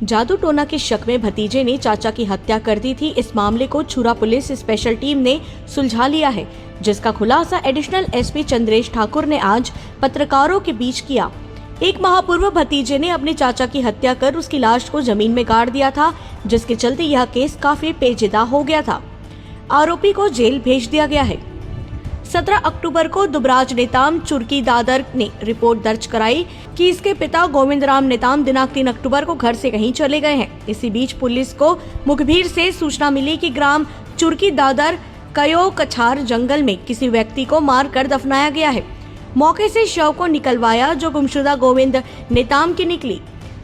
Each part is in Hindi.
जादू टोना के शक में भतीजे ने चाचा की हत्या कर दी थी। इस मामले को छुरा पुलिस स्पेशल टीम ने सुलझा लिया है, जिसका खुलासा एडिशनल एसपी चंद्रेश ठाकुर ने आज पत्रकारों के बीच किया। एक माह पूर्व भतीजे ने अपने चाचा की हत्या कर उसकी लाश को जमीन में गाड़ दिया था, जिसके चलते यह केस काफी पेचीदा हो गया था। आरोपी को जेल भेज दिया गया है। 17 अक्टूबर को दुबराज नेताम चुरकी दादर ने रिपोर्ट दर्ज कराई कि इसके पिता गोविंद राम नेताम दिनांक 3 अक्टूबर को घर से कहीं चले गए हैं। इसी बीच पुलिस को मुखबिर से सूचना मिली कि ग्राम चुरकी दादर कयो कछार जंगल में किसी व्यक्ति को मार कर दफनाया गया है। मौके से शव को निकलवाया, जो गुमशुदा गोविंद नेताम की निकली।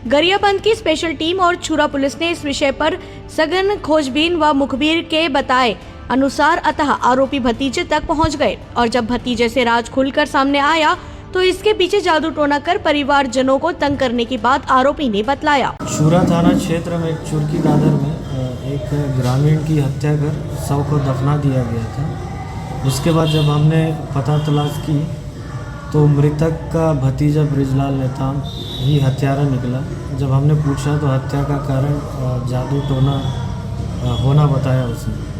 गरियाबंद की स्पेशल टीम और छुरा पुलिस ने इस विषय पर सघन खोजबीन व मुखबिर के बताए अनुसार अतः आरोपी भतीजे तक पहुंच गए और जब भतीजे से राज खुलकर सामने आया तो इसके पीछे जादू टोना कर परिवारजनों को तंग करने की बात आरोपी ने बतलाया। छुरा थाना क्षेत्र में चुरकी दादर में एक ग्रामीण की हत्या कर शव को दफना दिया गया था। उसके बाद जब हमने पता तलाश की तो मृतक का भतीजा ब्रिजलाल नेताम ही हत्यारा निकला। जब हमने पूछा तो हत्या का कारण जादू टोना होना बताया उसने।